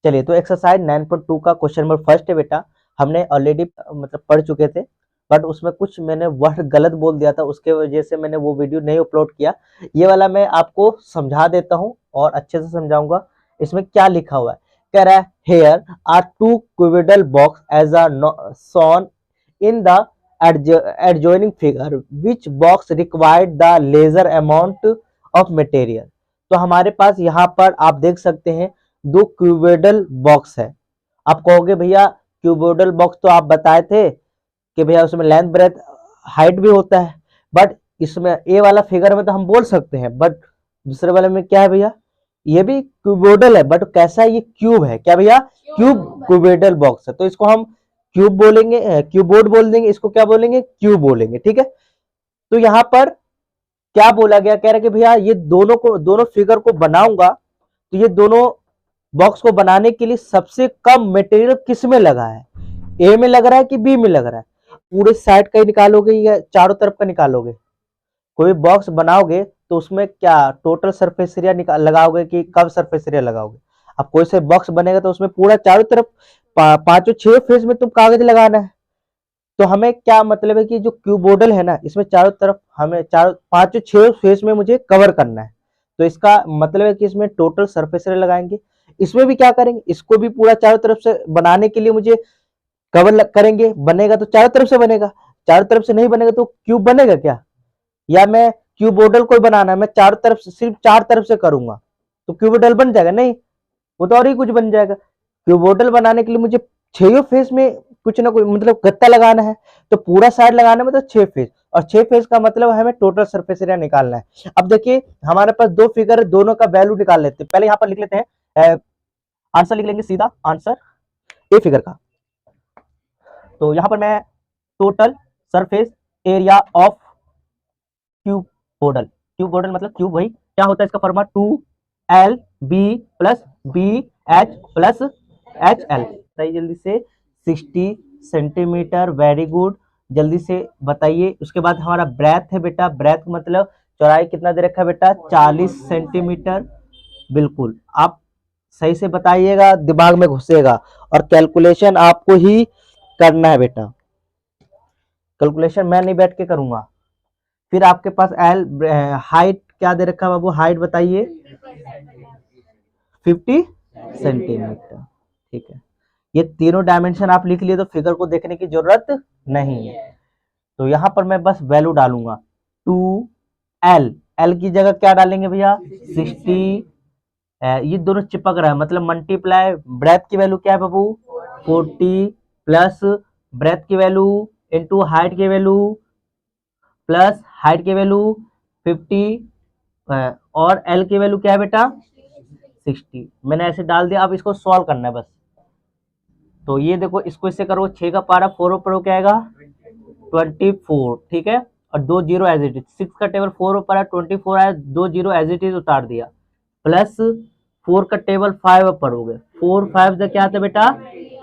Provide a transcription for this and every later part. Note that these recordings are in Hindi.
चलिए, तो एक्सरसाइज 9.2 का क्वेश्चन नंबर फर्स्ट है बेटा, हमने ऑलरेडी मतलब पढ़ चुके थे, बट उसमें कुछ मैंने वर्ड गलत बोल दिया था, उसके वजह से मैंने वो वीडियो नहीं अपलोड किया। ये वाला मैं आपको समझा देता हूँ और अच्छे से समझाऊंगा। इसमें क्या लिखा हुआ है, कह रहा है here are two cuboidal box as a shown in the adjoining figure, which box required the lesser amount of material। तो हमारे पास यहाँ पर आप देख सकते हैं दो क्यूबोइडल बॉक्स है। आप कहोगे भैया क्यूबोइडल बॉक्स तो आप बताए थे कि भैया उसमें लेंथ ब्रेथ हाइट भी होता है, बट इसमें ए वाला फिगर में तो हम बोल सकते हैं, बट दूसरे वाले में क्या है भैया, ये भी क्यूबोइडल है, बट कैसा है, ये क्यूब है। क्या भैया, क्यूब क्यूबोइडल बॉक्स है, तो इसको हम क्यूब बोलेंगे, क्यूबोर्ड बोल देंगे, इसको क्या बोलेंगे, क्यूब बोलेंगे। ठीक है, तो यहाँ पर क्या बोला गया, कह रहा है कि भैया ये दोनों फिगर को बनाऊंगा, तो ये दोनों बॉक्स को बनाने के लिए सबसे कम मटेरियल किस में लगा है, ए में लग रहा है कि बी में लग रहा है। पूरे साइड का ही निकालोगे या चारों तरफ का निकालोगे? कोई बॉक्स बनाओगे तो उसमें क्या टोटल सरफेस एरिया लगाओगे कि कब सरफेस एरिया लगाओगे? अब कोई से बॉक्स बनेगा तो उसमें पूरा चारों तरफ पांचों 6 फेस में तुम कागज लगाना है। तो हमें क्या मतलब है कि जो क्यूबोइडल है ना, इसमें चारों तरफ हमें पांचों 6 फेस में मुझे कवर करना है। तो इसका मतलब है कि इसमें टोटल सरफेस एरिया लगाएंगे। इसमें भी क्या करेंगे, इसको भी पूरा चारों तरफ से बनाने के लिए मुझे कवर करेंगे। बनेगा तो चारों तरफ से बनेगा, चारों तरफ से नहीं बनेगा तो क्यूब बनेगा क्या? या मैं क्यूबोइडल को बनाना है, मैं चारों तरफ से सिर्फ 4 तरफ से करूंगा तो क्यूबोइडल बन जाएगा? नहीं, वो तो और ही कुछ बन जाएगा। क्यूबोइडल बनाने के लिए मुझे 6 फेस में कुछ ना कुछ मतलब गत्ता लगाना है, तो पूरा साइड लगाना है मतलब 6 फेस, और 6 फेस का मतलब हमें टोटल सरफेस एरिया निकालना है। अब देखिए हमारे पास दो फिगर है, दोनों का वैल्यू निकाल लेते हैं। पहले यहाँ पर लिख लेते हैं, आंसर लिख लेंगे सीधा आंसर ए फिगर का। तो यहाँ पर मैं total surface area of cuboidal, cuboidal मतलब क्यूब, वही क्या होता है इसका formula 2LB plus BH plus HL। बताइए जल्दी से, 60 सेंटीमीटर, वेरी गुड, जल्दी से बताइए। उसके बाद हमारा ब्रेथ है बेटा, ब्रेथ मतलब चौड़ाई कितना दे रखा है बेटा, 40 सेंटीमीटर। बिल्कुल, आप सही से बताइएगा, दिमाग में घुसेगा, और कैलकुलेशन आपको ही करना है बेटा, कैलकुलेशन मैं नहीं बैठ के करूंगा। फिर आपके पास एल हाइट क्या दे रखा है बाबू, हाइट बताइए, 50 सेंटीमीटर। ठीक है, ये तीनों डायमेंशन आप लिख लिए तो फिगर को देखने की जरूरत नहीं है। तो यहां पर मैं बस वैल्यू डालूंगा 2L, L की जगह क्या डालेंगे भैया, 60। ये दोनों चिपक रहा है मतलब मल्टीप्लाई, ब्रेथ की वैल्यू क्या है बाबू, 40 प्लस ब्रेथ की वैल्यू इंटू हाइट की वैल्यू प्लस हाइट की वैल्यू 50 और एल की वैल्यू क्या है बेटा, 60। मैंने ऐसे डाल दिया, अब इसको सॉल्व करना है बस। तो ये देखो, इसको इससे करो, 6 का पारा 4 ऊपर हो क्या आएगा, 24। ठीक है, और 2 जीरो एज इट इज, 6 का टेबल 4 ऊपर है, 24 आया, 2 जीरो एज इट इज उतार दिया, प्लस 4 का टेबल 5 ऊपर हो गए, 4 5 से क्या आता है बेटा,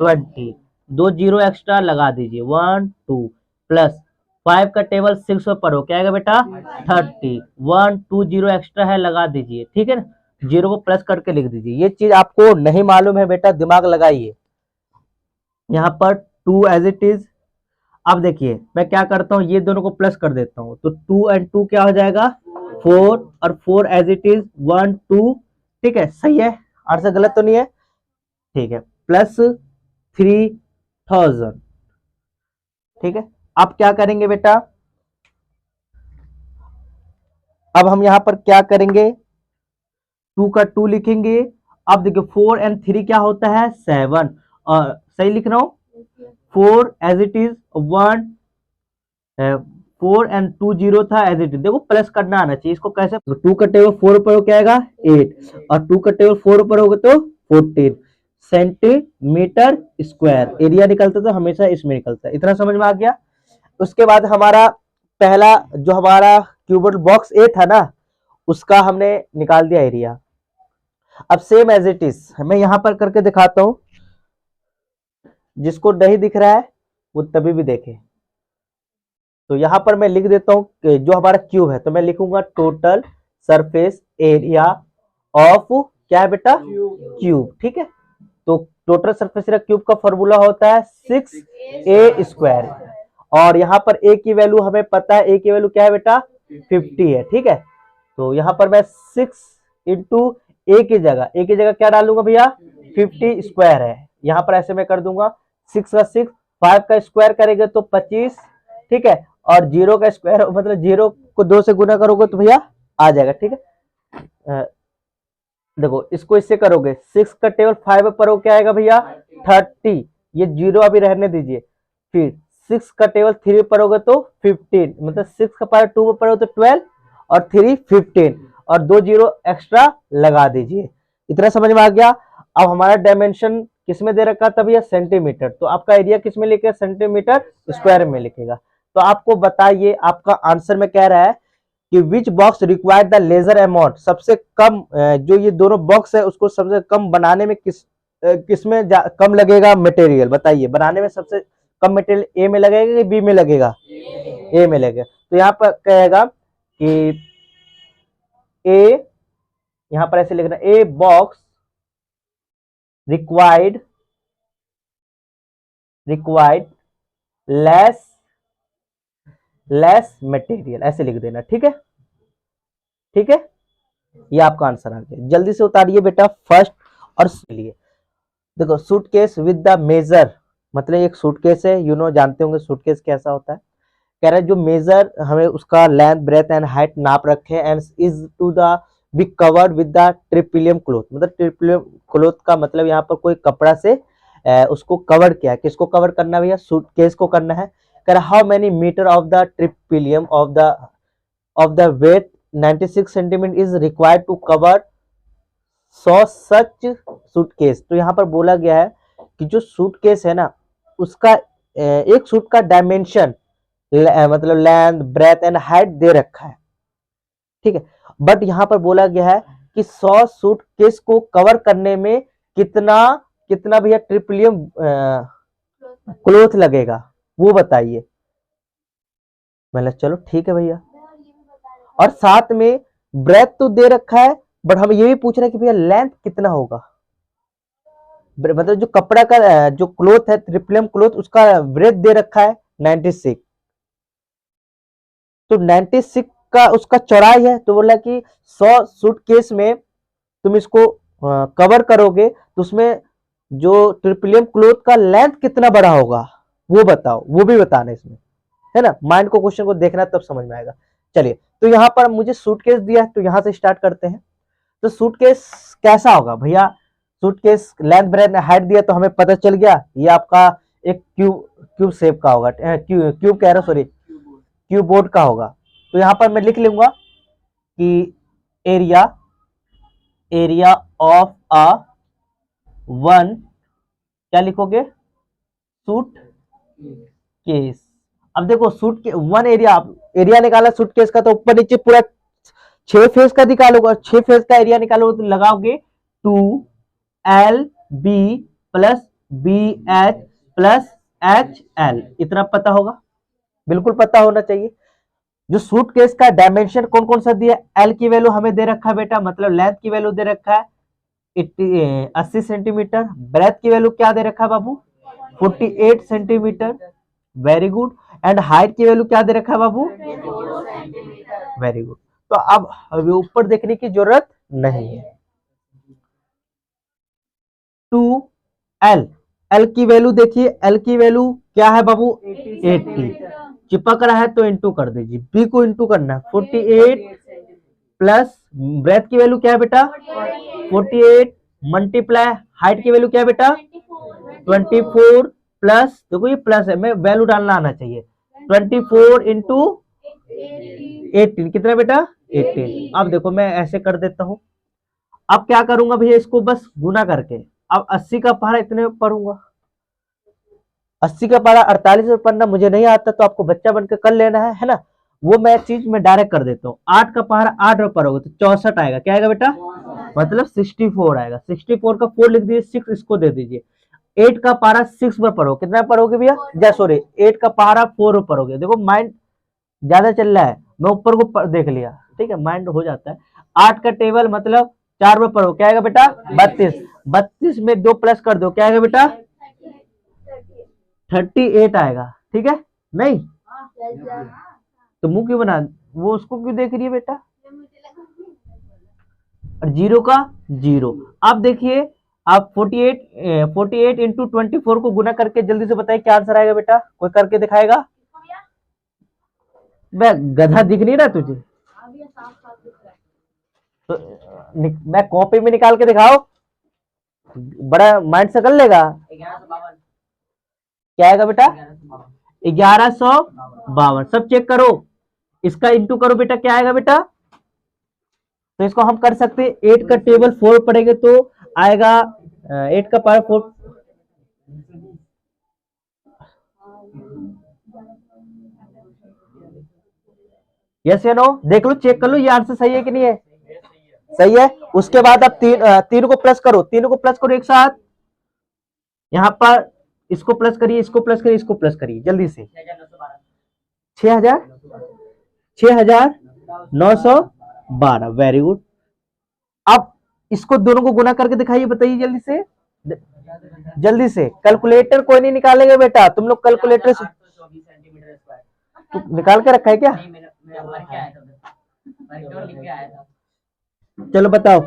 20, 2 जीरो एक्स्ट्रा लगा दीजिए, 1 2, प्लस 5 का टेबल 6 पर हो क्या आएगा बेटा, 30, 1 2 जीरो एक्स्ट्रा है लगा दीजिए। ठीक है ना, जीरो को प्लस करके लिख दीजिए। ये चीज आपको नहीं मालूम है बेटा, दिमाग लगाइए। यहाँ पर 2 एज इट इज। अब देखिए मैं क्या करता हूँ, ये दोनों को प्लस कर देता हूँ, तो 2 and 2 क्या हो जाएगा, 4, और 4 एज इट इज 1 2। ठीक है, सही है, आंसर गलत तो नहीं है? ठीक है, प्लस 3000। ठीक है, अब क्या करेंगे बेटा, अब हम यहां पर क्या करेंगे, 2 का 2 लिखेंगे। अब देखिए 4 and 3 क्या होता है, 7, और सही लिख रहा हूं, 4 एज इट इज 1, 4 and 2 जीरो था एज इट इज। देखो प्लस करना आना चाहिए, इसको कैसे, 2 का टेबल 4 ऊपर हो क्या आएगा, 8, और 2 का टेबल 4 ऊपर होगा तो 14 सेंटीमीटर स्क्वायर। एरिया निकलता तो हमेशा इसमें निकलता है। इतना समझ में आ गया? उसके बाद हमारा पहला जो हमारा क्यूबोइडल बॉक्स ए था ना, उसका हमने निकाल दिया एरिया। अब सेम एज इट इज मैं यहां पर करके दिखाता हूं, जिसको नहीं दिख रहा है वो तभी भी देखे। तो यहां पर मैं लिख देता हूं कि जो हमारा क्यूब है, तो मैं लिखूंगा टोटल सरफेस एरिया ऑफ क्या है बेटा, क्यूब। ठीक है, तो टोटल सरफेस एरिया क्यूब का फॉर्मूला होता है 6a²। और यहाँ पर a की वैल्यू हमें पता है, a की वैल्यू क्या है बेटा 50 है, ठीक है। तो यहाँ पर मैं 6 इंटू a की जगह क्या डालूंगा भैया 50² है, यहाँ पर ऐसे मैं कर दूंगा 6 का 6, 5 का स्क्वायर करेंगे तो 25, ठीक है। और 0 का स्क्वायर मतलब 0 को 2 से गुना करोगे तो भैया आ जाएगा, ठीक है। देखो इसको इससे करोगे 6 का टेबल 5 पर हो क्या आएगा भैया 30, ये 0 अभी रहने दीजिए। फिर 6 का टेबल 3 पर होगा तो 15, मतलब 6 का पावर 2 पर हो तो 12 और 3 15 और 2 0 एक्स्ट्रा लगा दीजिए। इतना समझ में आ गया। अब हमारा डायमेंशन किसमें दे रखा था भैया सेंटीमीटर, तो आपका एरिया किसमें लिखेगा सेंटीमीटर स्क्वायर में लिखेगा। तो आपको बताइए आपका आंसर में कह रहा है कि which box required the lesser amount, सबसे कम जो ये दोनों बॉक्स है उसको सबसे कम बनाने में किसमें कम लगेगा मटेरियल, बताइए बनाने में सबसे कम मटेरियल ए में लगेगा कि बी में लगेगा, ए में लगेगा। तो यहाँ पर कहेगा कि ए, यहाँ पर ऐसे लिखना a box required less material, ऐसे लिख देना, ठीक है, ठीक है। ये आपका आंसर आ गया। जल्दी से उतारिए बेटा फर्स्ट और लिए। देखो सूटकेस विद द मेजर, मतलब एक सूटकेस है, जानते होंगे सूटकेस कैसा होता है। कह रहा है जो मेजर हमें उसका लेंथ ब्रेथ एंड हाइट नाप रखे and is to the be covered with the tarpaulin cloth, मतलब ट्रिपिलियम क्लोथ का मतलब यहाँ पर कोई कपड़ा से उसको कवर किया। किसको कवर करना भैया सूटकेस को करना है। कह रहा how many metre of the tarpaulin of the width 96 centimetre is required to cover such suitcase. तो यहाँ पर बोला गया है कि जो सूटकेस है ना उसका एक सूट का डायमेंशन मतलब लेंथ ब्रेथ एंड हाइट दे रखा है, ठीक है। बट यहाँ पर बोला गया है कि 100 सूटकेस को कवर करने में कितना भैया ट्रिपिलियम क्लोथ लगेगा वो बताइए। मतलब चलो ठीक है भैया, और साथ में ब्रेथ तो दे रखा है बट हमें ये भी पूछ रहा है कि भैया लेंथ कितना होगा, मतलब जो कपड़ा का जो क्लोथ है ट्रिपिलियम क्लोथ उसका ब्रेथ दे रखा है 96, तो 96 का उसका चौड़ाई है। तो बोला कि 100 सूटकेस में तुम इसको कवर करोगे तो उसमें जो ट्रिपिलियम क्लोथ का लेंथ कितना बड़ा होगा वो बताओ, वो भी बताना इसमें, है ना। माइंड को क्वेश्चन को देखना तब समझ में आएगा। चलिए तो यहाँ पर मुझे सूटकेस दिया है तो यहाँ से स्टार्ट करते हैं। तो सूटकेस कैसा होगा भैया, सूटकेस लेंथ ब्रेथ हाइट दिया तो हमें पता चल गया ये आपका एक क्यूब शेप का होगा, क्यूब कह रहा हूं सॉरी क्यूब बोर्ड का होगा। तो यहाँ पर मैं लिख लूंगा कि एरिया ऑफ अ वन, क्या लिखोगे सूट केस। अब देखो सूट के वन एरिया निकाला सूटकेस का, तो ऊपर नीचे पूरा 6 फेस का निकालोगे, 6 फेस का एरिया निकालोगे तो लगाओगे 2LB plus BH plus HL, इतना पता होगा, बिल्कुल पता होना चाहिए। जो सूटकेस का डायमेंशन कौन कौन सा दिया, एल की वैल्यू हमें दे रखा है बेटा, मतलब लेंथ की वैल्यू दे रखा है 80 सेंटीमीटर, ब्रेथ की वैल्यू क्या दे रखा है बाबू 48 centimetre, very good. And height की वैल्यू क्या दे रखा है बाबू, वेरी गुड। तो अब अभी ऊपर देखने की जरूरत नहीं है। 2L, एल की वैल्यू देखिए, एल की वैल्यू क्या है बाबू 80, चिपक रहा है तो इंटू कर दीजिए, बी को इंटू करना है 48 प्लस ब्रेथ की वैल्यू क्या है बेटा 48 मल्टीप्लाई हाइट की वैल्यू क्या है बेटा 24 प्लस, देखो ये प्लस है, मैं वैल्यू डालना आना चाहिए 24 इंटू 18, कितना बेटा 18। अब देखो मैं ऐसे कर देता हूं, अब क्या करूंगा भैया इसको बस गुना करके, अब 80 का पहाड़ा इतने पढ़ूंगा, 80 का पारा 48 में पढ़ना मुझे नहीं आता तो आपको बच्चा बनकर कर लेना है ना। वो मैं चीज में डायरेक्ट कर देता हूँ, 8 का पारा 8 में पढ़ोगे तो 64 आएगा, क्या आएगा बेटा मतलब 64 आएगा, 64 का 4 लिख दीजिए, 6 इसको दे दीजिए। 8 का पारा 6 में पढ़ो, कितना पढ़ोगे भैया सॉरी 8 का पारा 4 में पढ़ोगे। देखो माइंड ज्यादा चल रहा है, मैं ऊपर को देख लिया, ठीक है माइंड हो जाता है। 8 का टेबल मतलब 4 में पढ़ो, क्या आएगा बेटा 32। 32 में 2 प्लस कर दो, क्या आएगा बेटा 38 आएगा, ठीक है। नहीं तो मुंह क्यों बना, वो उसको क्यों देख रही है बेटा, और जीरो का जीरो। आप देखिए, आप 48 इंटू 24 को गुना करके जल्दी से बताइए क्या आंसर आएगा बेटा, कोई करके दिखाएगा। मैं गधा दिख नहीं रहा तुझे तो मैं कॉपी में निकाल के दिखाओ, बड़ा माइंड से कर लेगा। क्या आएगा बेटा 1152। सब चेक करो, इसका इंटू करो बेटा, क्या आएगा बेटा। तो इसको हम कर सकते हैं, 8 का टेबल 4 पड़ेगा तो आएगा 8 का पावर 4। यस या नो, देख लो, चेक कर लो ये आंसर सही है कि नहीं है, सही है। उसके बाद आप तीन को प्लस करो, तीनों को प्लस करो एक साथ, यहां पर इसको प्लस करिए, इसको प्लस करिए, इसको प्लस करिए जल्दी से। 6912, वेरी गुड। अब इसको दोनों को गुना करके दिखाइए, बताइए जल्दी से, जल्दी से। कैलकुलेटर कोई नहीं निकालेगा बेटा, तुम लोग कैलकुलेटर से निकाल के रखा है क्या, चलो बताओ।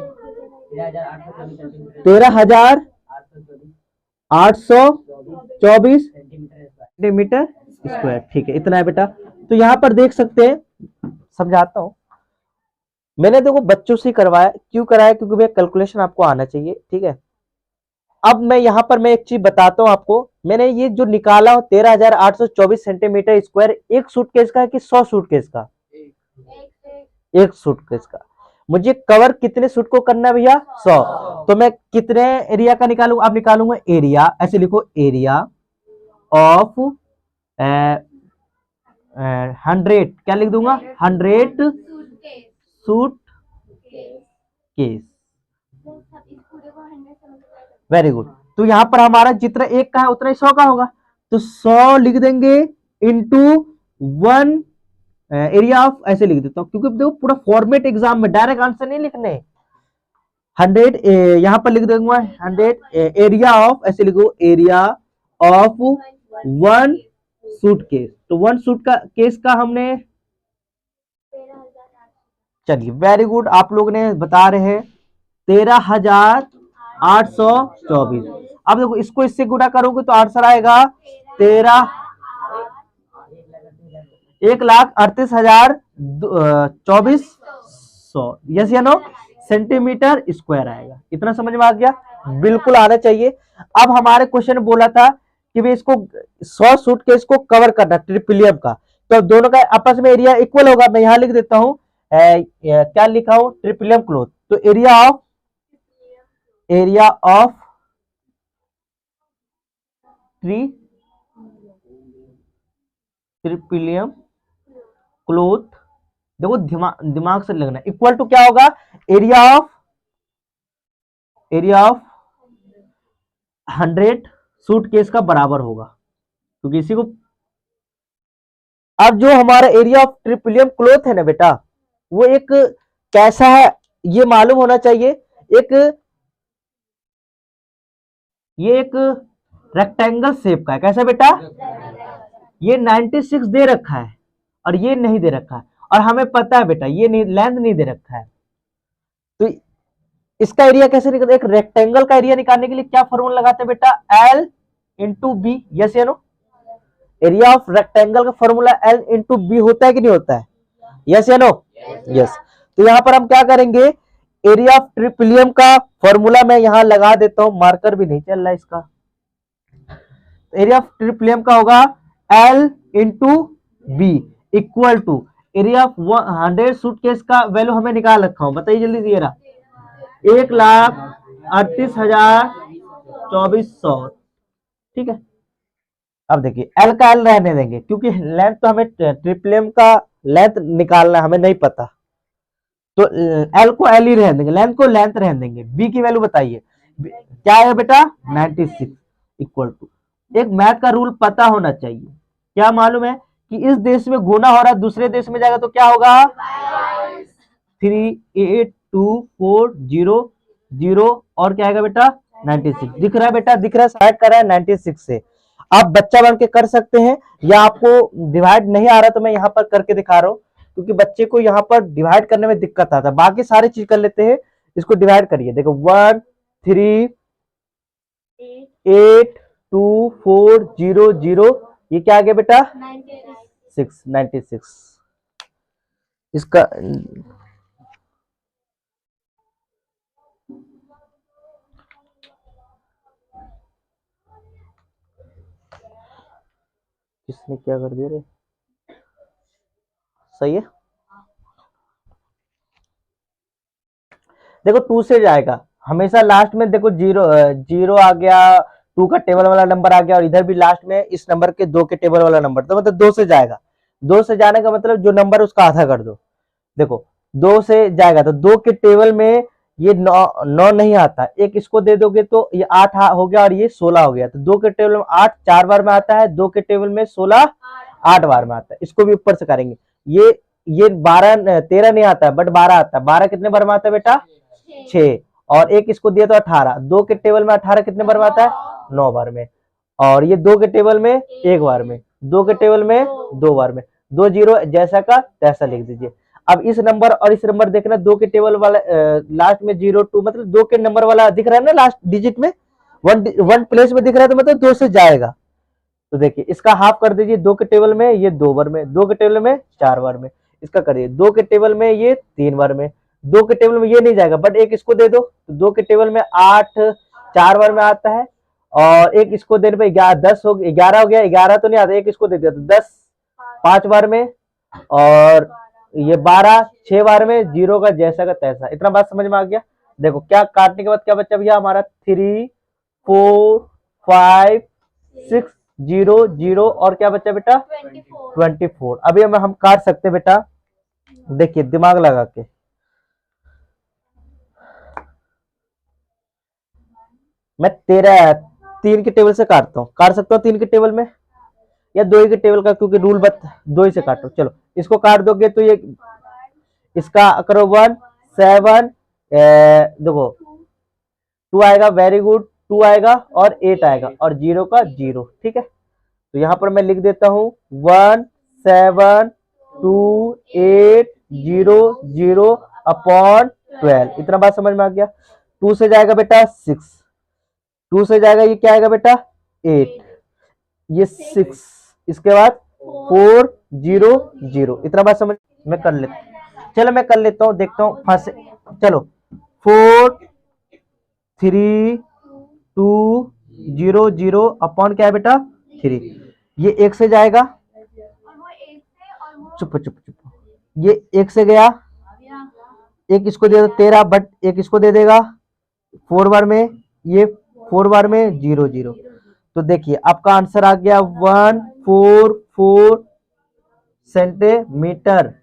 13,824 सेंटीमीटर स्क्वायर, ठीक है, इतना है बेटा। तो यहां पर देख सकते हैं, समझाता हूं, मैंने देखो बच्चों से करवाया, क्यों कराया, क्योंकि भैया कैलकुलेशन आपको आना चाहिए, ठीक है। अब मैं यहां पर मैं एक चीज बताता हूं आपको, मैंने ये जो निकाला 13,824 सेंटीमीटर स्क्वायर एक सूटकेस का है कि 100 सूटकेस का, एक सूटकेस का। मुझे कवर कितने सूट को करना है भैया 100, तो मैं कितने एरिया का निकालूंगा, अब निकालूंगा एरिया, ऐसे लिखो एरिया ऑफ 100, क्या लिख दूंगा 100 सूट केस, वेरी गुड। तो यहां पर हमारा जितना एक का है उतना ही 100 का होगा, तो 100 लिख देंगे इंटू 1 एरिया ऑफ, ऐसे लिख देता हूं क्योंकि देखो पूरा फॉर्मेट एग्जाम में डायरेक्ट आंसर नहीं लिखने। 100 यहां पर लिख दूंगा 100 एरिया ऑफ, ऐसे लिखो एरिया ऑफ 1 सूट केस, तो 1 सूट का केस का हमने, चलिए वेरी गुड, आप लोग ने बता रहे हैं 13,824। अब देखो इसको इससे गुना करोगे तो आंसर आएगा 1,38,024 यस या नो सेंटीमीटर स्क्वायर आएगा। इतना समझ में आ गया, बिल्कुल आना चाहिए। अब हमारे क्वेश्चन बोला था कि भाई इसको 100 सूटकेस को कवर करना ट्रिपलियम का, तो दोनों का आपस में एरिया इक्वल होगा। मैं यहां लिख देता हूं क्या लिखा हूं ट्रिपलियम क्लोथ, तो एरिया ऑफ ट्रिपलियम क्लोथ, देखो दिमाग से लगना, इक्वल टू क्या होगा एरिया ऑफ 100 सूटकेस का बराबर होगा, क्योंकि इसी को, अब जो हमारा एरिया ऑफ ट्रिपलियम क्लोथ है ना बेटा, वो एक कैसा है ये मालूम होना चाहिए। ये एक रेक्टेंगल शेप का है, कैसा बेटा, ये 96 दे रखा है और ये नहीं दे रखा है, और हमें पता है बेटा ये नहीं, लेंथ नहीं दे रखा है, तो इसका एरिया कैसे निकलता है। एक रेक्टेंगल का एरिया निकालने के लिए क्या फॉर्मूला लगाते हैं बेटा, L इंटू बी, यस या नो। एरिया ऑफ रेक्टेंगल का फॉर्मूला L इंटू बी होता है कि नहीं होता है, यस या नो, यस। तो यहां पर हम क्या करेंगे, एरिया ऑफ ट्रिपलियम का फॉर्मूला मैं यहां लगा देता हूं, मार्कर भी नहीं चल रहा इसका। एरिया ऑफ ट्रिपलियम का होगा L into B equal to area of 100 suitcase का वैल्यू हमें निकाल रखा हूं, बताइए जल्दी से, 1,38,024, ठीक है। अब देखिए एल का एल रहने देंगे, क्योंकि लेंथ तो हमें ट्रिपलियम का लेंथ निकालना हमें नहीं पता, तो एल को एल ही रहने देंगे, लेंथ को लेंथ रहने देंगे। बी की वैल्यू बताइए क्या है बेटा 96 इक्वल टू, एक मैथ का रूल पता होना चाहिए, क्या मालूम है कि इस देश में गुना हो रहा है दूसरे देश में जाएगा तो क्या होगा 382 2400 और क्या आएगा बेटा 96। दिख रहा है बेटा, दिख रहा है, साइड कर रहा है 96 से। आप बच्चा बन के कर सकते हैं, या आपको डिवाइड नहीं आ रहा तो मैं यहाँ पर करके दिखा रहा हूँ, क्योंकि बच्चे को यहाँ पर डिवाइड करने में दिक्कत आता है। बाकी सारी चीज कर लेते हैं, इसको डिवाइड करिए। देखो 1 3 8 2 4 0 0, ये क्या आ गया बेटा 96। इसका किसने क्या कर दिया रे, सही है। देखो 2 से जाएगा हमेशा लास्ट में, देखो जीरो आ गया, 2 का टेबल वाला नंबर आ गया, और इधर भी लास्ट में इस नंबर के 2 के टेबल वाला नंबर, तो मतलब 2 से जाएगा। 2 से जाने का मतलब जो नंबर उसका आधा कर दो। देखो 2 से जाएगा तो 2 के टेबल में ये 9 नहीं आता, एक इसको दे दोगे तो ये 8 हो गया और ये 16 हो गया। तो 2 के टेबल में 8 4 बार में आता है, 2 के टेबल में 16 8 बार में आता है। इसको भी ऊपर से करेंगे। ये 12 13 नहीं आता है, बट 12 आता है। 12 कितने बार में आता है बेटा 6, और एक इसको दिया तो 18। 2 के टेबल में 18 कितने बार में आता है 9 बार में, और ये 2 के टेबल में 1 बार में, 2 के टेबल में 2 बार में। 2 0 जैसा का तैसा लिख दीजिए। अब इस नंबर और इस नंबर देखना, 2 के टेबल वाला लास्ट में 02, मतलब 2 के नंबर वाला दिख रहा है ना लास्ट डिजिट में, वन प्लेस में दिख रहा है, तो मतलब 2 से जाएगा। तो देखिए इसका हाफ कर दीजिए। 2 के टेबल में ये 2 बार में, 2 के टेबल में 4 बार में, इसका करिए। 2 के टेबल में ये 3 बार में, 2 के टेबल में ये नहीं जाएगा, बट एक इसको दे दो तो 2 के टेबल में 8 4 बार में आता है, और एक इसको देने पे 10 हो गया, 11 हो गया। 11 तो नहीं आता, एक इसको दे दिया तो 10 5 बार में, और ये 12 6 बार में। 0 का जैसा का तैसा। इतना बात समझ में आ गया। देखो क्या काटने के बाद क्या बचा भैया हमारा 3 4 5 6 0 0, और क्या बचा बेटा 24। अभी हम काट सकते बेटा, देखिए दिमाग लगा के। मैं 3 के टेबल से काटता हूँ, काट सकता हूँ 3 के टेबल में, या 2 ही के टेबल का, क्योंकि रूल 2 ही से काटो। चलो इसको काट दोगे तो ये इसका करो 1 7 देखो 2 आएगा, वेरी गुड, 2 आएगा और 8 आएगा, और 0 का 0। ठीक है, तो यहां पर मैं लिख देता हूं 1 7 2 8 0 0 अपॉन 12। इतना बात समझ में आ गया। 2 से जाएगा बेटा 6, 2 से जाएगा ये क्या आएगा बेटा 8, ये 6, इसके बाद 4 0 0। इतना बात समझ में कर लेता हूं। चलो मैं कर लेता हूं, देखता हूं फंसे। चलो 4 3 2 0 0 अपॉन क्या है बेटा 3। ये 1 से जाएगा, चुप चुप चुप, ये 1 से गया, एक इसको दे दो 13, बट एक इसको दे देगा 4 बार में, ये 4 बार में 0 0। तो देखिए आपका आंसर आ गया 144 सेंटीमीटर।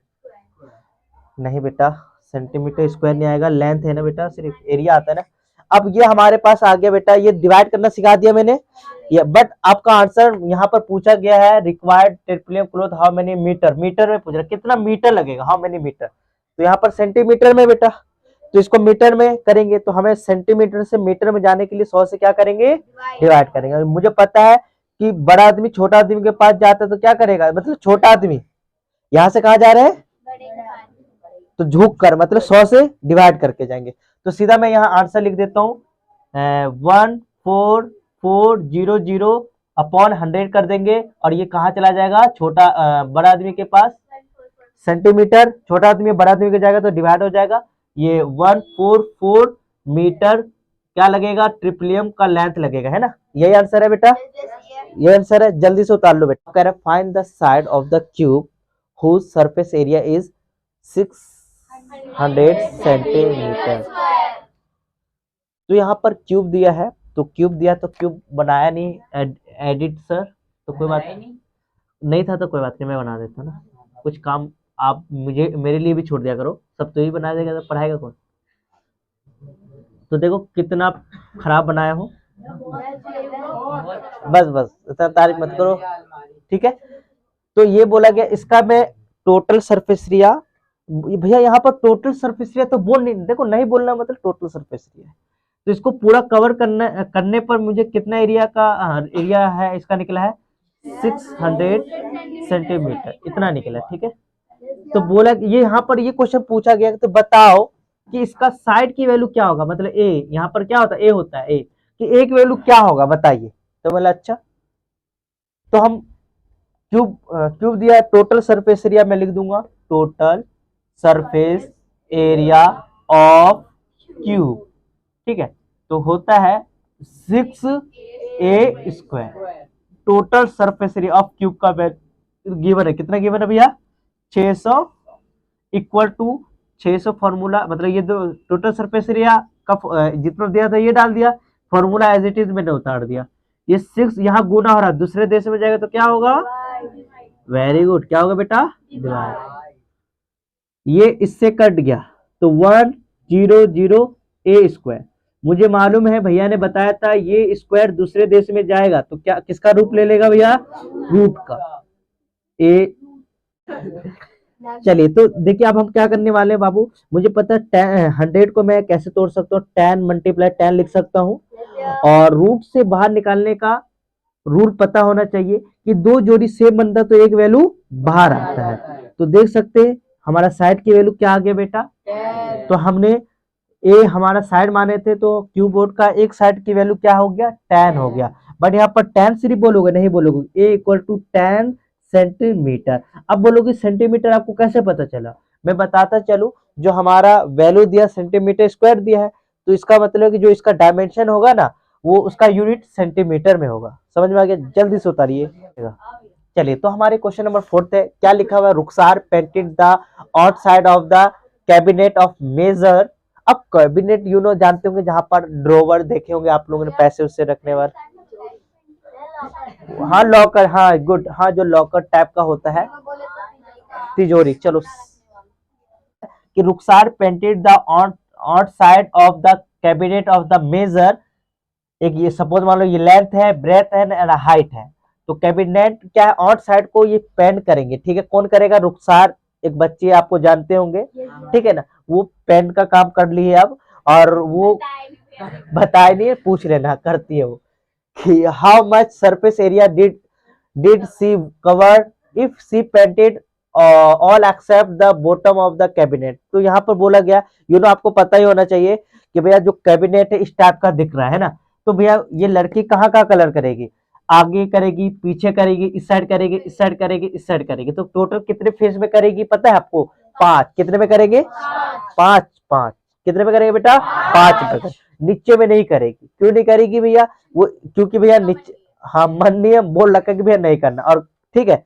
नहीं बेटा सेंटीमीटर स्क्वायर नहीं आएगा, लेंथ है ना बेटा, सिर्फ एरिया आता है ना। अब ये हमारे पास आ गया बेटा, ये डिवाइड करना सिखा दिया मैंने, ये बट आपका आंसर यहाँ पर पूछा गया है required tarpaulin cloth how many metre. Metre में पूछ रहा है कितना मीटर लगेगा, हाउ मेनी मीटर। तो यहाँ पर सेंटीमीटर में बेटा, तो इसको मीटर में करेंगे तो हमें सेंटीमीटर से मीटर में जाने के लिए 100 से क्या करेंगे डिवाइड करेंगे। और मुझे पता है कि बड़ा आदमी छोटा आदमी के पास जाता है तो क्या करेगा, मतलब छोटा आदमी यहाँ से कहा जा रहे हैं तो झुक कर, मतलब 100 से डिवाइड करके जाएंगे। तो सीधा मैं यहाँ आंसर लिख देता हूँ 14400 अपॉन 100 कर देंगे, और ये कहाँ चला जाएगा छोटा बड़ा आदमी के पास सेंटीमीटर, छोटा आदमी बड़ा आदमी के जाएगा तो डिवाइड हो जाएगा। ये 144 मीटर क्या लगेगा ट्रिप्लियम का लेंथ लगेगा, है ना। यही आंसर है बेटा, ये आंसर है। जल्दी से उतार लो बेटा। कह रहा है find the side of the cube whose surface area is 600 centimetre. तो यहाँ पर क्यूब दिया है, तो क्यूब दिया तो क्यूब बनाया नहीं एडिट सर, तो कोई बात नहीं था, तो कोई बात नहीं मैं बना देता ना। कुछ काम आप मुझे मेरे लिए भी छोड़ दिया करो, सब तो ही बना देगा तो पढ़ाएगा कौन। तो देखो कितना खराब बनाया हो, बस बस इतना तारीफ मत करो, ठीक है। तो ये बोला गया इसका मैं टोटल सरफेस एरिया भैया यहाँ पर टोटल सरफेस एरिया तो बोल नहीं, देखो नहीं बोलना मतलब टोटल सरफेस एरिया है, तो इसको पूरा कवर करने पर मुझे कितना एरिया का एरिया है इसका निकला है 600 सेंटीमीटर, इतना निकला। ठीक है, तो बोला कि ये यहाँ पर ये क्वेश्चन पूछा गया तो बताओ कि इसका साइड की वैल्यू क्या होगा, मतलब ए यहाँ पर क्या होता है, ए होता है, ए कि ए की वैल्यू क्या होगा बताइए। तो बोला अच्छा, तो हम क्यूब दिया है, टोटल सरफेस एरिया मैं लिख दूंगा total surface area of cube. ठीक है, तो होता है 6a²। Total surface area of cube का गिवन है, कितना गिवन है भैया 600 इक्वल टू 600 फॉर्मूला, मतलब ये दो टोटल सरफेस एरिया का जितना दिया था ये डाल दिया, फॉर्मूला एज इट इज मैंने उतार दिया। ये 6 यहाँ गुना हो रहा है, दूसरे देश में जाएगा तो क्या होगा, वेरी गुड, क्या होगा बेटा डिवाइड। ये इससे कट गया तो 100a²। मुझे मालूम है भैया ने बताया था ये स्क्वायर दूसरे देश में जाएगा तो क्या किसका रूप ले लेगा भैया, रूट का ए। चलिए तो देखिए अब हम क्या करने वाले हैं बाबू, मुझे पता है 100 को मैं कैसे तोड़ सकता हूँ, 10 मल्टीप्लाई 10 लिख सकता हूँ, और रूट से बाहर निकालने का रूल पता होना चाहिए कि दो जोड़ी सेम बनता तो एक वैल्यू बाहर आता है। तो देख सकते हैं हमारा साइड की वैल्यू क्या आ गया बेटा, तो हमने ए हमारा साइड माने थे तो क्यूब बोर्ड का एक साइड की वैल्यू क्या हो गया 10 हो गया, बट यहाँ पर 10 सिर्फ बोलोगे नहीं बोलोगे, ए इक्वल टू 10 सेंटीमीटर। अब बोलोगे सेंटीमीटर आपको कैसे पता चला, मैं बताता चलूं, जो हमारा वैल्यू दिया सेंटीमीटर स्क्वायर दिया है तो इसका मतलब कि जो इसका डायमेंशन होगा ना वो उसका यूनिट सेंटीमीटर में होगा। समझ में आ गया, जल्दी से उतारिए। चलिए तो हमारे क्वेश्चन नंबर 4 है, क्या लिखा हुआ है, Rukhsar painted the outside of the cabinet of major. अब कैबिनेट जानते होंगे जहां पर ड्रॉवर देखे होंगे आप लोगों ने पैसे उससे रखने वाले, हाँ लॉकर, हाँ गुड, हाँ जो लॉकर टाइप का होता है, तिजोरी। चलो कि Rukhsar painted the outside of the cabinet of the major, एक ये सपोज मान लो ये लेंथ है, ब्रेथ है एंड हाइट है, तो कैबिनेट क्या है आउटसाइड को ये पेंट करेंगे। ठीक है, कौन करेगा, रुखसार, एक बच्चे आपको जानते होंगे, ठीक है ना, वो पेंट का काम कर ली है अब, और वो बताए नहीं, पूछ लेना करती है वो कि how much surface area did she cover if she painted all except the bottom of the cabinet. तो यहाँ पर बोला गया आपको पता ही होना चाहिए कि भैया जो कैबिनेट है इस टाइप का दिख रहा है ना, तो भैया ये लड़की कहाँ का कलर करेगी, आगे करेगी, पीछे करेगी, इस साइड करेगी, इस साइड करेगी, इस साइड करेगी, तो टोटल कितने फेज में करेगी पता है आपको, 5। कितने में करेंगे, 5 5। कितने में करेंगे बेटा, 5 में। नीचे में नहीं करेगी, क्यों नहीं करेगी भैया, वो क्योंकि भैया नीचे, हाँ मन नियम बोल रखा कि भैया नहीं करना, और ठीक है।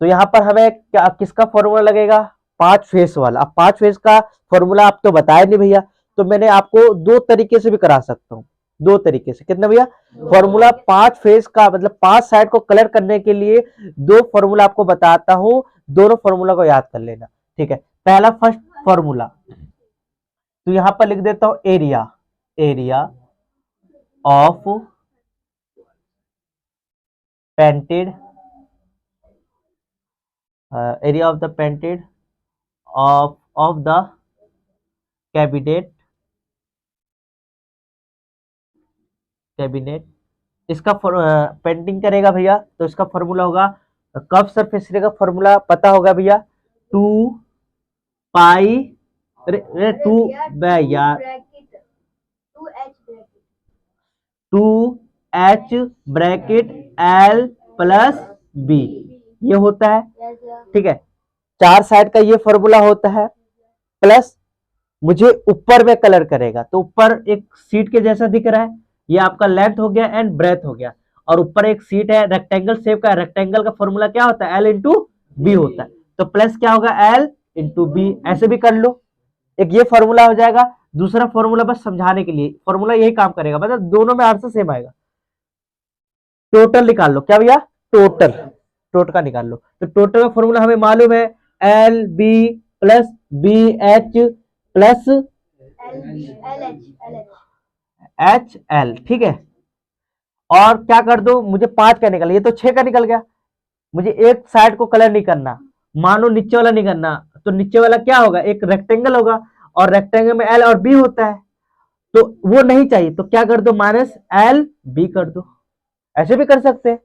तो यहाँ पर हमें क्या किसका फॉर्मूला लगेगा, 5 फेस वाला। अब 5 फेस का फॉर्मूला आप तो बताए नहीं भैया, तो मैंने आपको 2 तरीके से भी करा सकता हूँ, 2 तरीके से। कितना भैया, फॉर्मूला 5 फेस का मतलब 5 साइड को कलर करने के लिए 2 फॉर्मूला आपको बताता हूँ, दोनों फॉर्मूला को याद कर लेना। ठीक है, पहला फर्स्ट फॉर्मूला, तो यहां पर लिख देता हूं area, area of painted, area of the painted of the cabinet, cabinet. इसका पेंटिंग करेगा भैया तो इसका फॉर्मूला होगा, कर्व सरफेस एरिया का फॉर्मूला पता होगा भैया, 2 पाई 2 यार 2h bracket L plus B ये होता है। ठीक है, 4 साइड का ये फॉर्मूला होता है, प्लस मुझे ऊपर में कलर करेगा, तो ऊपर एक सीट के जैसा दिख रहा है, ये आपका लेंथ हो गया एंड ब्रेथ हो गया, और ऊपर एक सीट है रेक्टेंगल शेप का, रेक्टेंगल का फॉर्मूला क्या होता है, L इंटू बी होता है, तो प्लस क्या होगा L इंटू बी, ऐसे भी कर लो, एक ये फॉर्मूला हो जाएगा। दूसरा फॉर्मूला बस समझाने के लिए, फॉर्मूला यही काम करेगा, मतलब दोनों में आंसर सेम आएगा। टोटल निकाल लो, क्या भैया, टोटल का निकाल लो, तो टोटल का फॉर्मूला हमें मालूम है L B plus B H plus H L. ठीक है, और क्या कर दो, मुझे 5 का निकल, ये तो 6 का निकल गया, मुझे एक साइड को कलर नहीं करना, मानो नीचे वाला नहीं करना, तो नीचे वाला क्या होगा, एक रेक्टेंगल होगा, और रेक्टेंगल में एल और बी होता है, तो वो नहीं चाहिए, तो क्या कर दो, माइनस एल बी कर दो। ऐसे भी कर सकते हैं।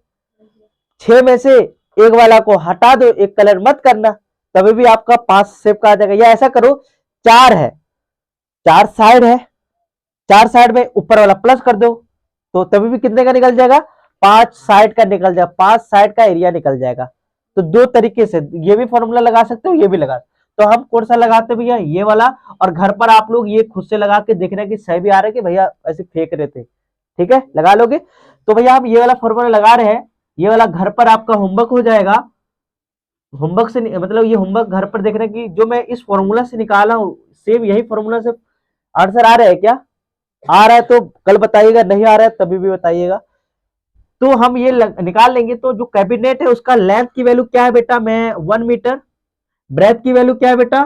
6 में से एक वाला को हटा दो, एक कलर मत करना, तभी भी आपका 5 शेप का आ जाएगा। या ऐसा करो, 4 है, 4 साइड है, 4 साइड में ऊपर वाला प्लस कर दो, तो तभी भी कितने का निकल जाएगा, 5 साइड का निकल जाएगा, 5 साइड का एरिया निकल जाएगा। तो दो तरीके से ये भी फॉर्मूला लगा सकते हो, ये भी लगा। तो हम कौन सा लगाते भैया, ये वाला, और घर पर आप लोग ये खुद से लगा के देख रहे हैं कि सही भी आ रहा है कि भैया ऐसे फेंक रहे थे, ठीक है, लगा लोगे। तो भैया हम ये वाला फॉर्मूला लगा रहे हैं, ये वाला घर पर आपका होमवर्क हो जाएगा। होमवर्क से मतलब ये होमवर्क घर पर देख रहे हैं कि जो मैं इस फॉर्मूला से निकाला हूं, सेम यही फॉर्मूला से आंसर आ रहा है क्या, आ रहा है तो कल बताइएगा, नहीं आ रहा है तभी भी बताइएगा। तो हम ये निकाल लेंगे। तो जो कैबिनेट है उसका लेंथ की वैल्यू क्या है बेटा, मैं 1 मीटर, ब्रेथ की वैल्यू क्या है बेटा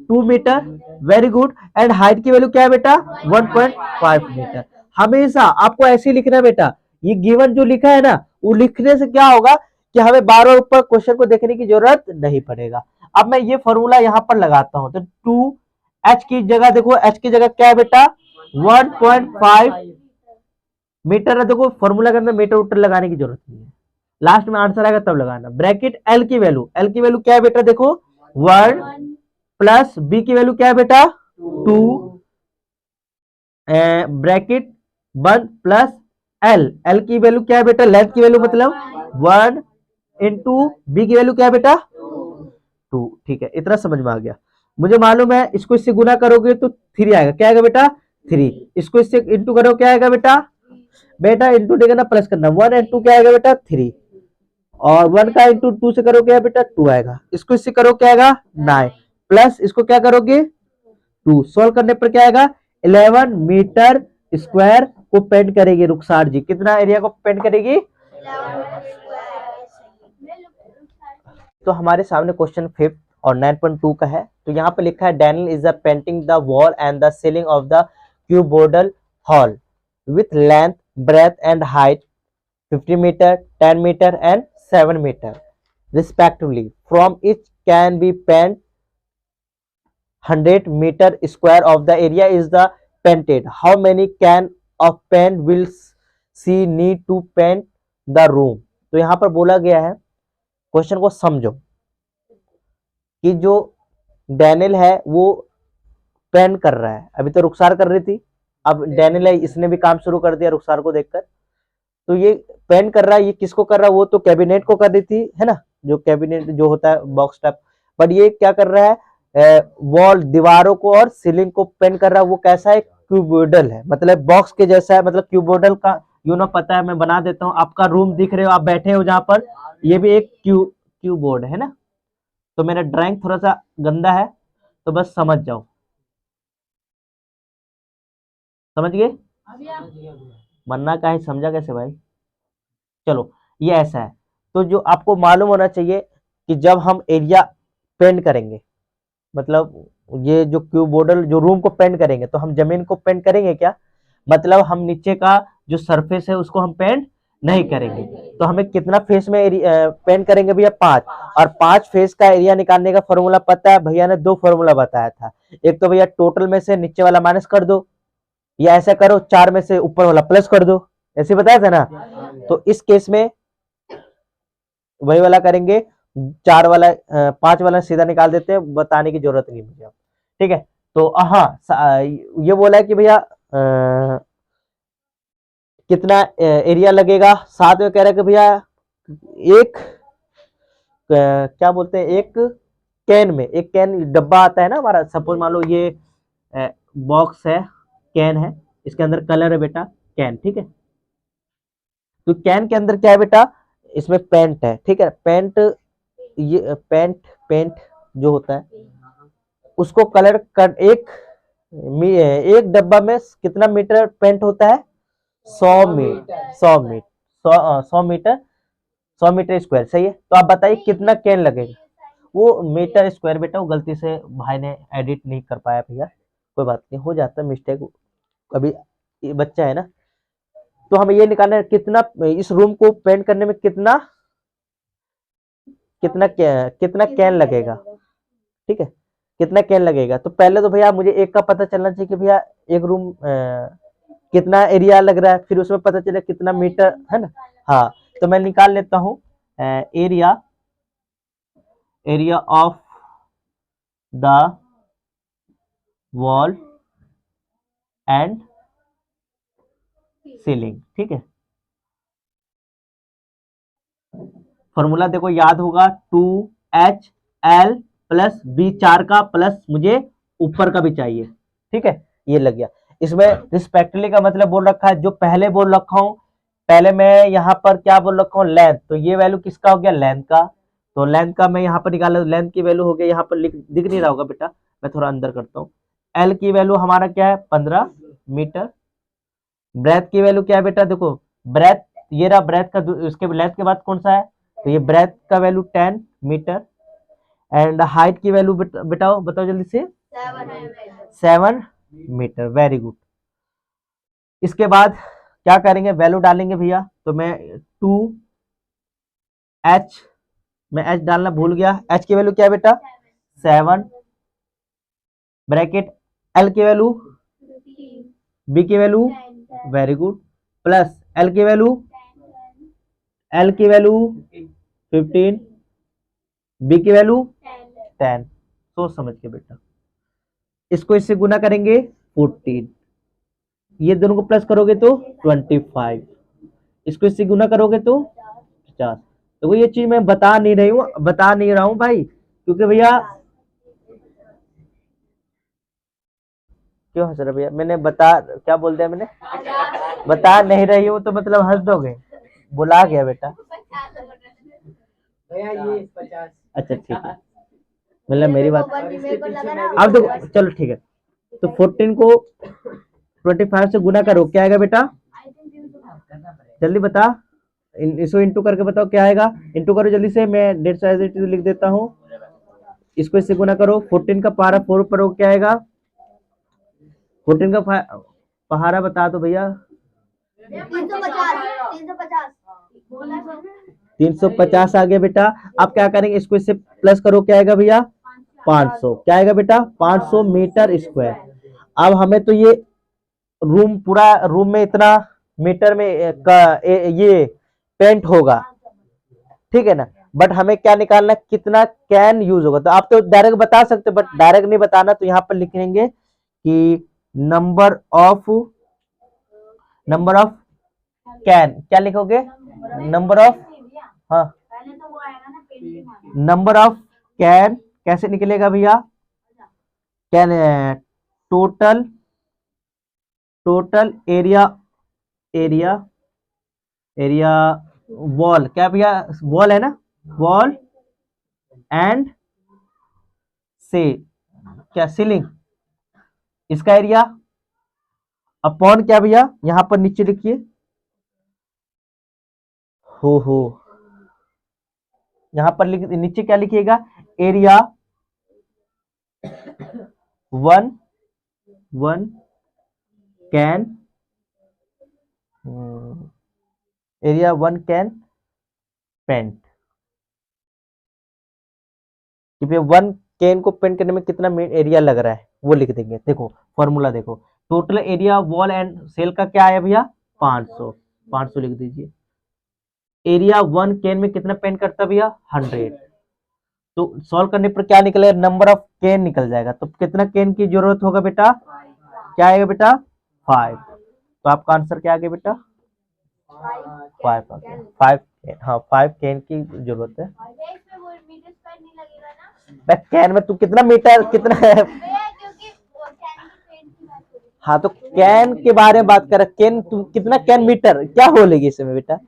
2 metre, very good, and height की वैल्यू क्या है बेटा 1.5 मीटर। हमेशा आपको ऐसे ही लिखना है बेटा, ये गिवन जो लिखा है ना, वो लिखने से क्या होगा कि हमें बार बार ऊपर क्वेश्चन को देखने की जरूरत नहीं पड़ेगा। अब मैं ये फॉर्मूला यहां पर लगाता हूं, तो 2h की जगह देखो, h की जगह क्या है बेटा 1.5 मीटर है। देखो फॉर्मूला के अंदर मीटर उटर लगाने की जरूरत नहीं है, लास्ट में आंसर आएगा तब लगाना। ब्रैकेट एल की वैल्यू क्या है बेटा, देखो 1 प्लस बी की वैल्यू क्या है बेटा 2, ब्रैकेट 1 प्लस एल की वैल्यू क्या है बेटा, लेंथ की वैल्यू मतलब 1 इंटू बी की वैल्यू क्या है बेटा 2। ठीक है, इतना समझ में आ गया। मुझे मालूम है इसको इससे गुना करोगे तो 3 आएगा, क्या आएगा बेटा 3। इसको इससे इंटू करो, क्या आएगा बेटा इंटू नहीं करना, प्लस करना, 1 और 2 क्या आएगा बेटा 3, और 1 का इंटू 2 से करो क्या बेटा 2 आएगा। इसको इससे करो क्या आएगा 9, प्लस इसको क्या करोगे 2, सोल्व करने पर क्या आएगा 11 मीटर स्क्वायर को पेंट करेगी रुखसार जी। कितना एरिया को पेंट करेगी, तो हमारे सामने क्वेश्चन 5 और 9.2 का है। तो यहाँ पे लिखा है Daniel is painting the wall and the ceiling of the cuboidal hall with length, breadth and height 50 meter, 10 meter and 7 meter respectively. From each can be paint 100 meter square of the area is the painted. How many can of paint will she need to paint the room? तो यहाँ पर बोला गया है, क्वेश्चन को समझो कि जो डैनियल है वो पेंट कर रहा है, अभी तो रुखसार कर रही थी, अब डैनियल है इसने भी काम शुरू कर दिया रुखसार को देखकर। तो ये पेंट कर रहा है, ये किसको कर रहा है, वो तो कैबिनेट को कर रही थी है ना, जो कैबिनेट जो होता है बॉक्स टाइप, बट ये क्या कर रहा है वॉल दीवारों को और सीलिंग को पेंट कर रहा है। वो कैसा है, क्यूबोर्डल है, मतलब बॉक्स के जैसा है, मतलब क्यूबोर्डल का यू नो पता है, मैं बना देता हूँ। आपका रूम दिख रहे हो, आप बैठे हो जहां पर, ये भी एक क्यूबोर्ड है ना। तो मेरा ड्राइंग थोड़ा सा गंदा है तो बस समझ जाओ, समझ गए, मन्ना का है, समझा कैसे भाई। चलो ये ऐसा है। तो जो आपको मालूम होना चाहिए कि जब हम एरिया पेंट करेंगे, मतलब ये जो क्यूबोर्डल जो रूम को पेंट करेंगे, तो हम जमीन को पेंट करेंगे क्या, मतलब हम नीचे का जो सरफेस है उसको हम पेंट नहीं करेंगे। तो हमें कितना फेस में पेंट करेंगे भैया 5, और 5 फेस का एरिया निकालने का फॉर्मूला पता है, भैया ने 2 फॉर्मूला बताया था। एक तो भैया टोटल में से नीचे वाला माइनस कर दो, या ऐसा करो 4 में से ऊपर वाला प्लस कर दो, ऐसे बताया था ना। तो इस केस में वही वाला करेंगे, 4 वाला 5 वाला सीधा निकाल देते हैं, बताने की जरूरत नहीं मुझे, ठीक है। तो हाँ ये बोला है कि भैया कितना एरिया लगेगा, साथ में कह रहा है कि भैया एक क्या बोलते हैं, एक कैन में, एक कैन डब्बा आता है ना हमारा, सपोज मान लो ये बॉक्स है, कैन है, इसके अंदर कलर है बेटा कैन, ठीक है। तो कैन के अंदर क्या है बेटा, इसमें पेंट है, ठीक है। पेंट ये पेंट जो होता है उसको कलर कर, एक डब्बा में कितना मीटर पेंट होता है 100 मीटर स्क्वायर, सही है। तो आप बताइए कितना कैन लगेगा, वो मीटर स्क्वायर बेटा, वो गलती से भाई ने एडिट नहीं कर पाया भैया, कोई बात नहीं, हो जाता है मिस्टेक, अभी ये बच्चा है ना। तो हमें ये निकालना है कितना इस रूम को पेंट करने में कितना कैन लगेगा, ठीक है, कितना कैन लगेगा। तो पहले तो भैया मुझे एक का पता चलना चाहिए कि भैया एक रूम कितना एरिया लग रहा है, फिर उसमें पता चले कितना मीटर है ना। हाँ, तो मैं निकाल लेता हूँ area of the wall and ceiling. ठीक है, फॉर्मूला देखो याद होगा, 2HL प्लस बी, 4 का प्लस मुझे ऊपर का भी चाहिए। ठीक है, ये लग गया। इसमें रिस्पेक्टली का मतलब बोल रखा है, जो पहले बोल रखा हूं, पहले मैं यहाँ पर क्या बोल रखा हूँ, लेंथ। तो ये वैल्यू किसका हो गया, लेंथ का। तो लेंथ का मैं यहाँ पर निकाला, लेंथ की वैल्यू हो गया, यहाँ पर दिख नहीं रहा होगा बेटा, मैं थोड़ा अंदर करता हूँ। एल की वैल्यू हमारा क्या है, 15 मीटर। ब्रेथ की वैल्यू क्या है बेटा, देखो ब्रेथ, ये रहा ब्रेथ का, उसके लेंथ के बाद कौन सा है, तो ये ब्रेथ का वैल्यू 10 मीटर। एंड हाइट की वैल्यू बताओ बताओ जल्दी से, 7 मीटर। Very good. इसके बाद क्या करेंगे, वैल्यू डालेंगे भैया। तो मैं 2H, मैं H डालना भूल गया। H की वैल्यू क्या है बेटा, 7 ब्रैकेट, L की वैल्यू, B की value, very good, plus L की वैल्यू 15, B की वैल्यू 10। सोच समझ के बेटा, इसको इससे गुना करेंगे 14, ये दोनों को प्लस करोगे तो 25, इसको इससे गुना करोगे तो 50। तो वो ये चीज मैं बता नहीं रहा हूँ भाई, क्योंकि भैया क्यों हंस रहे भैया, मैंने क्या बोल दिया मैंने, बता नहीं रही हूँ तो मतलब हंस दोगे, बुला गया बेटा। अच्छा ठीक है, मतलब मेरी बात, अब देखो चलो ठीक है। तो 14 को 25 से गुना करो, क्या आएगा बेटा, जल्दी बता, इसको इंटू करके बताओ क्या आएगा, इंटू करो जल्दी से, मैं 150 लिख देता हूँ। इसको इससे गुना करो, 14 का पारा 4 पर क्या आएगा, 14 का पहाड़ा बता दो भैया, 350 आ गया बेटा। अब क्या करेंगे, इसको इससे प्लस करो, क्या आएगा भैया, 500। क्या आएगा बेटा, 500 मीटर स्क्वायर। अब हमें तो ये रूम, पूरा रूम में इतना मीटर में ये पेंट होगा, ठीक है ना। बट हमें क्या निकालना, कितना कैन यूज होगा। तो आप तो डायरेक्ट बता सकते, बट डायरेक्ट नहीं बताना, तो यहाँ पर लिखेंगे कि नंबर ऑफ कैन, क्या लिखोगे, नंबर ऑफ, हाँ नंबर ऑफ कैन कैसे निकलेगा भैया, can total area, area wall, क्या भैया वॉल है ना, वॉल एंड से क्या सीलिंग, इसका एरिया अपॉन क्या भैया, यहां पर नीचे लिखिए, हो यहां पर नीचे क्या लिखिएगा, area one can, area 1 can paint, कि भैया 1 कैन को पेंट करने में कितना एरिया लग रहा है वो लिख देंगे। देखो फॉर्मूला देखो, total area wall and cell का क्या है भैया, 500 लिख दीजिए। एरिया 1 कैन में कितना पेंट करता है भैया, 100। तो सॉल्व करने पर क्या निकलेगा, नंबर ऑफ कैन निकल जाएगा। तो कितना कैन की जरूरत होगा बेटा, क्या आएगा बेटा, 5। तो आपका आंसर क्या आ गया बेटा, 5 आ गया, 5। हाँ 5 कैन की जरूरत है। कैन में तू कितना मीटर कितना है, हाँ तो कैन के बारे में बात कर, कैन तुम कितना कैन मीटर क्या बोलेगी इसमें बेटा,